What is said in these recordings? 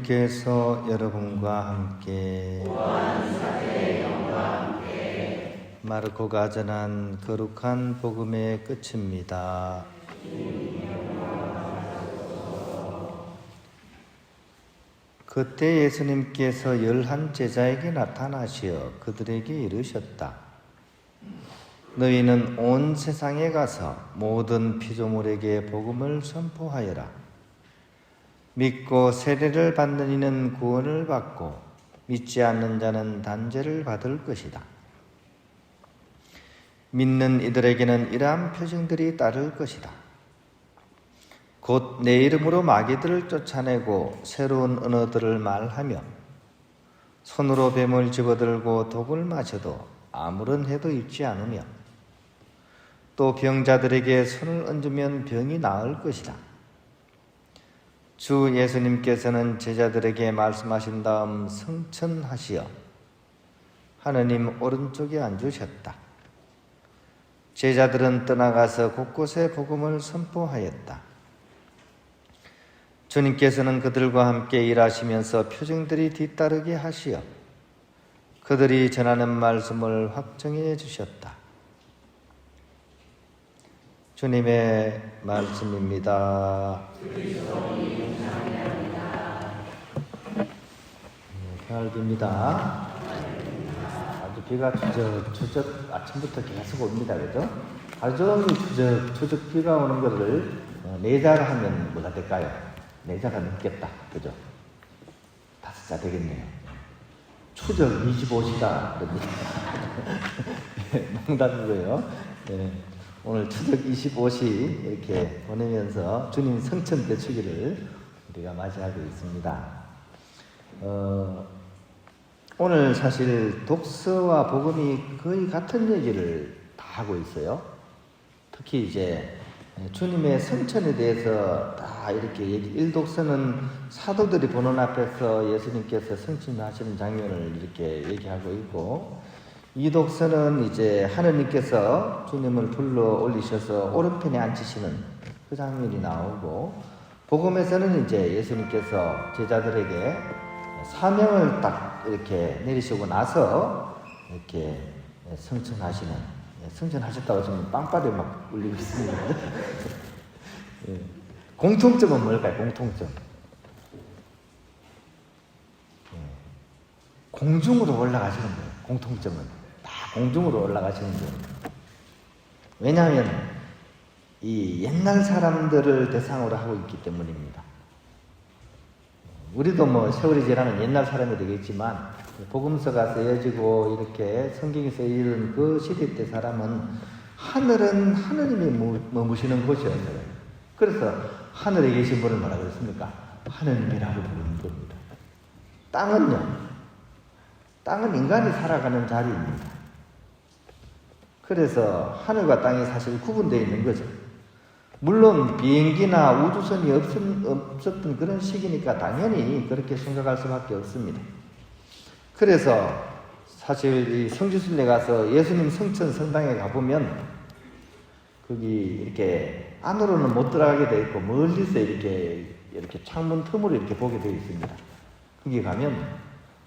주님께서 여러분과 함께 마르코가 전한 거룩한 복음의 끝입니다. 그때 예수님께서 11 제자에게 나타나시어 그들에게 이르셨다. 너희는 온 세상에 가서 모든 피조물에게 복음을 선포하여라. 믿고 세례를 받는 이는 구원을 받고 믿지 않는 자는 단죄를 받을 것이다. 믿는 이들에게는 이러한 표징들이 따를 것이다. 곧 내 이름으로 마귀들을 쫓아내고 새로운 언어들을 말하며 손으로 뱀을 집어들고 독을 마셔도 아무런 해도 입지 않으며 또 병자들에게 손을 얹으면 병이 나을 것이다. 주 예수님께서는 제자들에게 말씀하신 다음 승천하시어 하느님 오른쪽에 앉으셨다. 제자들은 떠나가서 곳곳에 복음을 선포하였다. 주님께서는 그들과 함께 일하시면서 표징들이 뒤따르게 하시어 그들이 전하는 말씀을 확정해 주셨다. 주님의 말씀입니다. 가을비입니다. 아주 비가 추적 아침부터 계속 옵니다. 그죠? 하루 종일 추적 비가 오는 것을 내자를 하면 뭐가 될까요? 내자가 넘겠다. 그죠? 5자 되겠네요. 추적 25시다. 농담이고요. 네. 오늘 추적 25시 이렇게 보내면서 주님 성천 대축일을 우리가 맞이하고 있습니다. 오늘 사실 독서와 복음이 거의 같은 얘기를 다 하고 있어요. 특히 이제 주님의 성천에 대해서 다 이렇게 일독서는 사도들이 보는 앞에서 예수님께서 성천하시는 장면을 이렇게 얘기하고 있고, 이독서는 이제 하느님께서 주님을 불러 올리셔서 오른편에 앉히시는 그 장면이 나오고, 복음에서는 이제 예수님께서 제자들에게 사명을 딱 이렇게 내리시고 나서 이렇게 성천하셨다고 지금 빵빠레 막 울리고 있습니다. 공통점은 뭘까요? 공통점. 공중으로 올라가시는 거예요. 공통점은 다 공중으로 올라가시는 거예요. 왜냐하면 이 옛날 사람들을 대상으로 하고 있기 때문입니다. 우리도 뭐 세월이 지나면 옛날 사람이 되겠지만 복음서가 쓰여지고 이렇게 성경이 쓰여진 그 시대 때 사람은 하늘은 하느님이 머무시는 곳이었어요. 그래서 하늘에 계신 분을 뭐라 그랬습니까? 하느님이라고 부르는 겁니다. 땅은요? 땅은 인간이 살아가는 자리입니다. 그래서 하늘과 땅이 사실 구분되어 있는 거죠. 물론 비행기나 우주선이 없었던 그런 시기니까 당연히 그렇게 생각할 수밖에 없습니다. 그래서 사실 이 성지순례 가서 예수님 성천 성당에 가보면 거기 이렇게 안으로는 못 들어가게 되어 있고 멀리서 이렇게 창문 틈으로 이렇게 보게 되어 있습니다. 거기 가면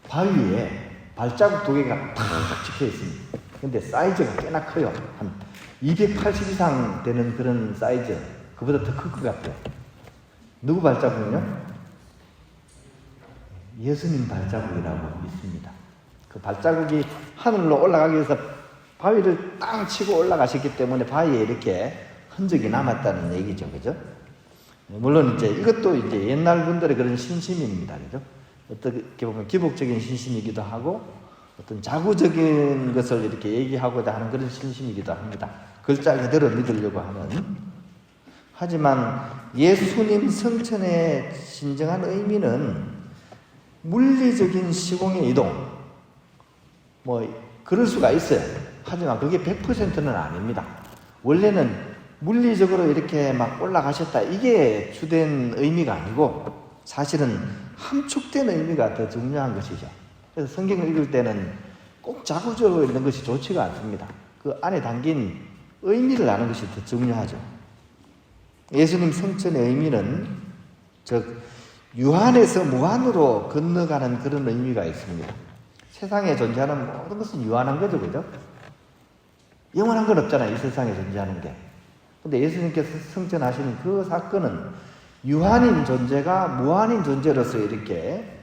바위에 발자국 2개가 탁 찍혀 있습니다. 근데 사이즈가 꽤나 커요. 한 280 이상 되는 그런 사이즈. 그보다 더 클 것 같아요. 누구 발자국은요? 예수님 발자국이라고 믿습니다. 그 발자국이 하늘로 올라가기 위해서 바위를 땅 치고 올라가셨기 때문에 바위에 이렇게 흔적이 남았다는 얘기죠. 그죠? 물론 이제 이것도 이제 옛날 분들의 그런 신심입니다. 그죠? 어떻게 보면 기복적인 신심이기도 하고 어떤 자구적인 것을 이렇게 얘기하고자 하는 그런 신심이기도 합니다. 글자 그대로 믿으려고 하는. 하지만 예수님 성천의 진정한 의미는 물리적인 시공의 이동, 그럴 수가 있어요. 하지만 그게 100%는 아닙니다. 원래는 물리적으로 이렇게 막 올라가셨다, 이게 주된 의미가 아니고 사실은 함축된 의미가 더 중요한 것이죠. 그래서 성경을 읽을 때는 꼭 자구적으로 읽는 것이 좋지가 않습니다. 그 안에 담긴 의미를 아는 것이 더 중요하죠. 예수님 성천의 의미는 즉 유한에서 무한으로 건너가는 그런 의미가 있습니다. 세상에 존재하는 모든 것은 유한한 거죠, 그죠? 영원한 건 없잖아요, 이 세상에 존재하는 게. 근데 예수님께서 승천하시는 그 사건은 유한인 존재가 무한인 존재로서 이렇게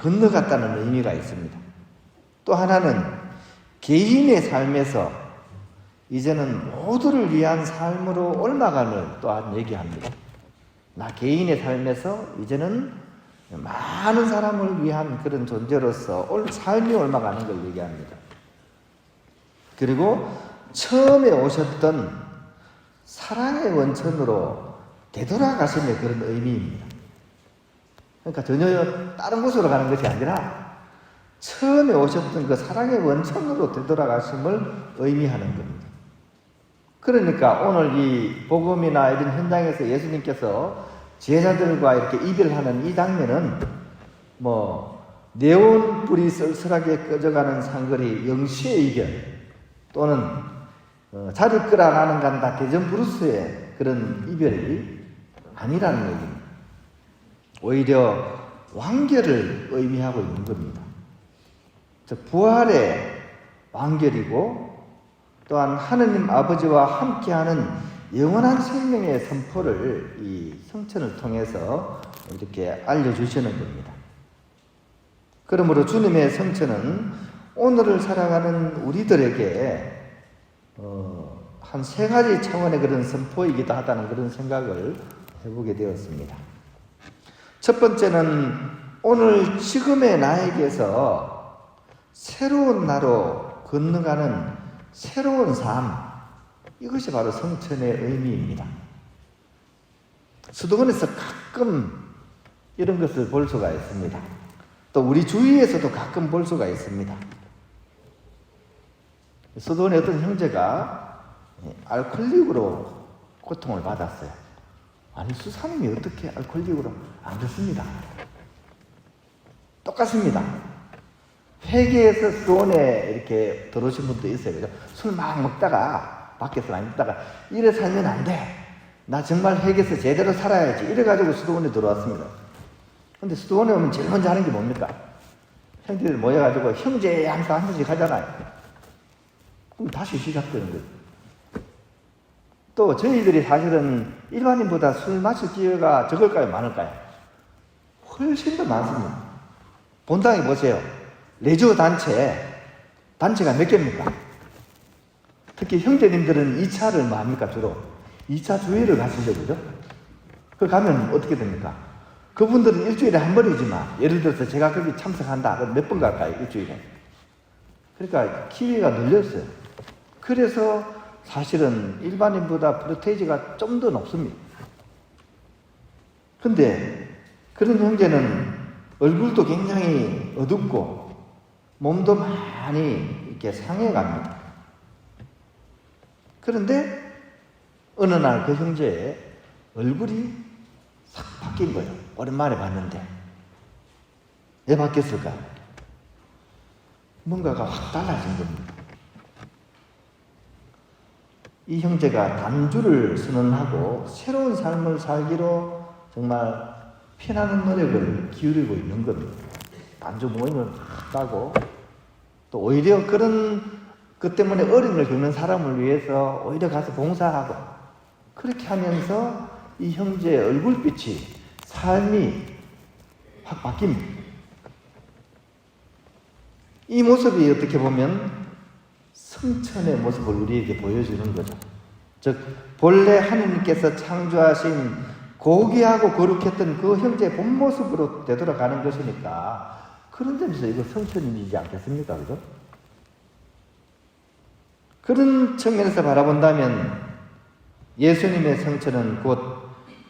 건너갔다는 의미가 있습니다. 또 하나는 개인의 삶에서 이제는 모두를 위한 삶으로 옮아가는 또한 얘기합니다. 나 개인의 삶에서 이제는 많은 사람을 위한 그런 존재로서 삶이 옮아가는 걸 얘기합니다. 그리고 처음에 오셨던 사랑의 원천으로 되돌아가심의 그런 의미입니다. 그러니까 전혀 다른 곳으로 가는 것이 아니라 처음에 오셨던 그 사랑의 원천으로 되돌아가심을 의미하는 겁니다. 그러니까 오늘 이 복음이나 이런 현장에서 예수님께서 제자들과 이렇게 이별하는 이 장면은 네온불이 쓸쓸하게 꺼져가는 상거리 영시의 이별 또는 자리 끌어가는 간다 대전 브루스의 그런 이별이 아니라는 얘기입니다. 오히려 완결을 의미하고 있는 겁니다. 즉 부활의 완결이고 또한 하느님 아버지와 함께하는 영원한 생명의 선포를 이 성천을 통해서 이렇게 알려주시는 겁니다. 그러므로 주님의 성천은 오늘을 살아가는 우리들에게 한 세 가지 차원의 그런 선포이기도 하다는 그런 생각을 해보게 되었습니다. 첫 번째는 오늘 지금의 나에게서 새로운 나로 건너가는 새로운 삶, 이것이 바로 성천의 의미입니다. 수도원에서 가끔 이런 것을 볼 수가 있습니다. 또 우리 주위에서도 가끔 볼 수가 있습니다. 수도원의 어떤 형제가 알코올릭으로 고통을 받았어요. 아니 수사님이 어떻게 알코올릭으로 안 됐습니다. 똑같습니다. 회계에서 수도원에 이렇게 들어오신 분도 있어요. 그죠? 술 막 먹다가 밖에서 많이 먹다가 이래 살면 안 돼. 나 정말 회계에서 제대로 살아야지. 이래가지고 수도원에 들어왔습니다. 근데 수도원에 오면 제일 먼저 하는 게 뭡니까? 형제들 모여가지고 형제 항상 한 번씩 하잖아요. 그럼 다시 시작되는 거예요. 또 저희들이 사실은 일반인보다 술 마실 기회가 적을까요? 많을까요? 훨씬 더 많습니다. 본당에 보세요. 레저 단체가 몇 개입니까? 특히 형제님들은 2차를 뭐 합니까? 주로 2차 주일을 가시죠, 그죠? 그 가면 어떻게 됩니까? 그분들은 일주일에 한 번이지만 예를 들어서 제가 거기 참석한다. 그럼 몇 번 갈까요? 일주일에. 그러니까 기회가 늘렸어요. 그래서 사실은 일반인보다 프로테이지가 좀 더 높습니다. 근데 그런 형제는 얼굴도 굉장히 어둡고 몸도 많이 이렇게 상해갑니다. 그런데 어느 날 그 형제의 얼굴이 싹 바뀐 거예요. 오랜만에 봤는데. 왜 바뀌었을까요? 뭔가가 확 달라진 겁니다. 이 형제가 단주를 선언하고 새로운 삶을 살기로 정말 피나는 노력을 기울이고 있는 겁니다. 단주 모임을 하고 또 오히려 그 때문에 어려움을 겪는 사람을 위해서 오히려 가서 봉사하고 그렇게 하면서 이 형제의 얼굴빛이 삶이 확 바뀝니다. 이 모습이 어떻게 보면 성천의 모습을 우리에게 보여주는 거죠. 즉 본래 하느님께서 창조하신 고귀하고 거룩했던 그 형제의 본 모습으로 되돌아가는 것이니까 그런 점에서 이거 성천이지 않겠습니까? 그죠? 그런 측면에서 바라본다면 예수님의 성천은 곧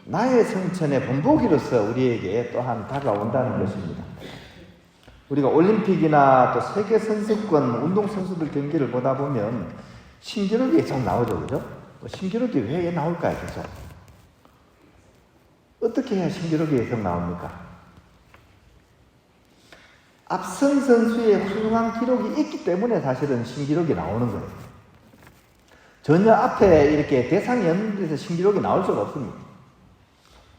나의 성천의 본보기로서 우리에게 또한 다가온다는 것입니다. 우리가 올림픽이나 또 세계 선수권 운동선수들 경기를 보다 보면 신기록이 계속 나오죠. 그죠? 신기록이 왜 나올까요? 계속? 어떻게 해야 신기록이 계속 나옵니까? 앞선 선수의 훌륭한 기록이 있기 때문에 사실은 신기록이 나오는 거예요. 전혀 앞에 이렇게 대상이 없는 데서 신기록이 나올 수가 없습니다.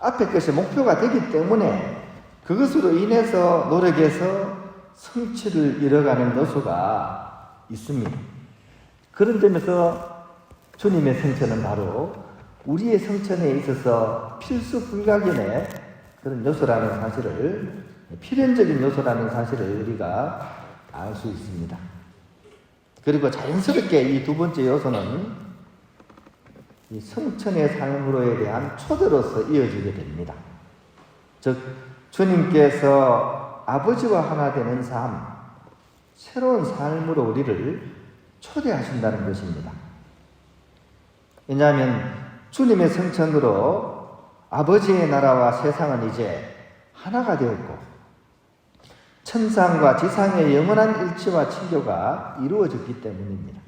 앞에 것이 목표가 되기 때문에 그것으로 인해서 노력해서 성취를 이뤄가는 요소가 있습니다. 그런 점에서 주님의 성천은 바로 우리의 성천에 있어서 필수 불가결의 그런 요소라는 사실을, 필연적인 요소라는 사실을 우리가 알 수 있습니다. 그리고 자연스럽게 이 두 번째 요소는 이 성천의 삶으로에 대한 초대로서 이어지게 됩니다. 즉, 주님께서 아버지와 하나 되는 삶, 새로운 삶으로 우리를 초대하신다는 것입니다. 왜냐하면 주님의 성천으로 아버지의 나라와 세상은 이제 하나가 되었고 천상과 지상의 영원한 일치와 친교가 이루어졌기 때문입니다.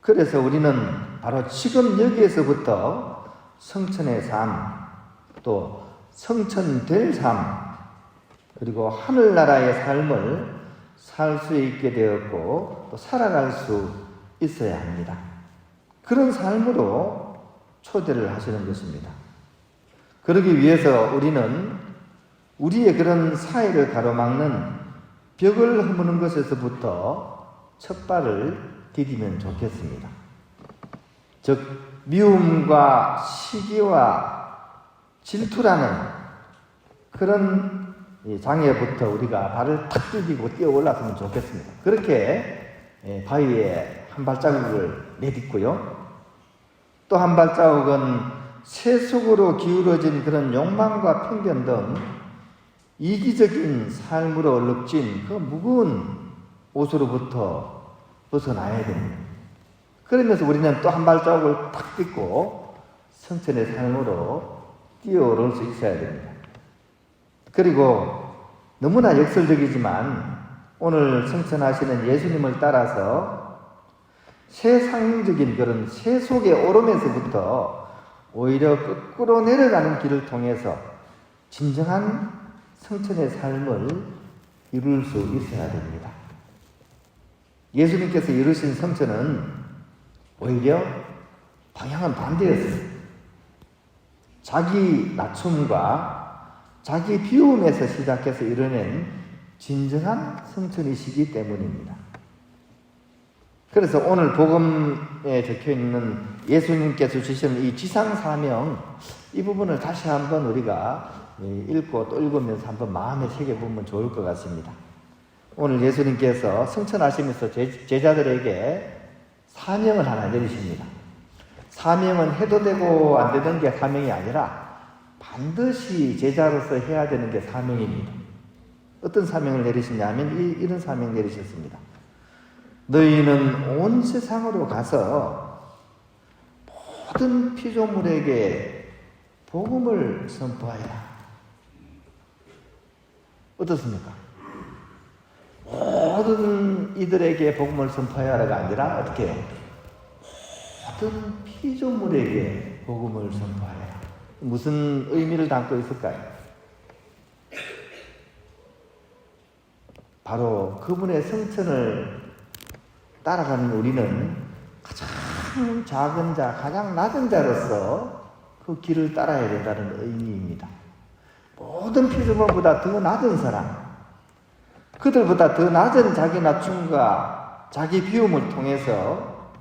그래서 우리는 바로 지금 여기에서부터 성천의 삶, 또 성천될 삶, 그리고 하늘나라의 삶을 살 수 있게 되었고 또 살아갈 수 있어야 합니다. 그런 삶으로 초대를 하시는 것입니다. 그러기 위해서 우리는 우리의 그런 사회를 가로막는 벽을 허무는 것에서부터 첫 발을 디디면 좋겠습니다. 즉, 미움과 시기와 질투라는 그런 장애부터 우리가 발을 탁 디디고 뛰어 올랐으면 좋겠습니다. 그렇게 바위에 한 발자국을 내딛고요. 또 한 발자국은 세속으로 기울어진 그런 욕망과 편견 등 이기적인 삶으로 얼룩진 그 무거운 옷으로부터 벗어나야 됩니다. 그러면서 우리는 또 한 발자국을 탁 딛고 성천의 삶으로 뛰어오를 수 있어야 됩니다. 그리고 너무나 역설적이지만 오늘 성천하시는 예수님을 따라서 세상적인 그런 세속의 오름에서부터 오히려 거꾸로 내려가는 길을 통해서 진정한 성천의 삶을 이룰 수 있어야 됩니다. 예수님께서 이루신 성천은 오히려 방향은 반대였어요. 자기 낮춤과 자기 비움에서 시작해서 이뤄낸 진정한 성천이시기 때문입니다. 그래서 오늘 복음에 적혀있는 예수님께서 주시는 이 지상사명, 이 부분을 다시 한번 우리가 읽고 또 읽으면서 한번 마음에 새겨보면 좋을 것 같습니다. 오늘 예수님께서 성천하시면서 제자들에게 사명을 하나 내리십니다. 사명은 해도 되고 안 되는 게 사명이 아니라 반드시 제자로서 해야 되는 게 사명입니다. 어떤 사명을 내리시냐면 이런 사명 내리셨습니다. 너희는 온 세상으로 가서 모든 피조물에게 복음을 선포하여라. 어떻습니까? 모든 이들에게 복음을 선포하여라가 아니라 어떻게 해요? 모든 피조물에게 복음을 선포하여라. 무슨 의미를 담고 있을까요? 바로 그분의 성천을 따라가는 우리는 가장 작은 자, 가장 낮은 자로서 그 길을 따라야 된다는 의미입니다. 모든 피조물보다 더 낮은 사람, 그들보다 더 낮은 자기 낮춤과 자기 비움을 통해서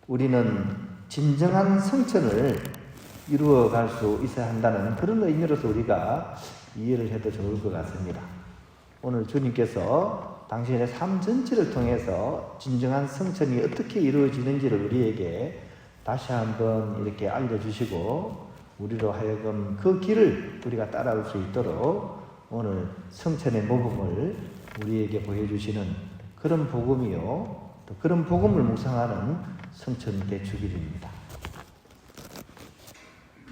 우리는 진정한 성천을 이루어갈 수 있어야 한다는 그런 의미로서 우리가 이해를 해도 좋을 것 같습니다. 오늘 주님께서 당신의 삶 전체를 통해서 진정한 성천이 어떻게 이루어지는지를 우리에게 다시 한번 이렇게 알려주시고 우리로 하여금 그 길을 우리가 따라올 수 있도록 오늘 성천의 모범을 우리에게 보여주시는 그런 복음이요, 또 그런 복음을 묵상하는 성천 대축일입니다.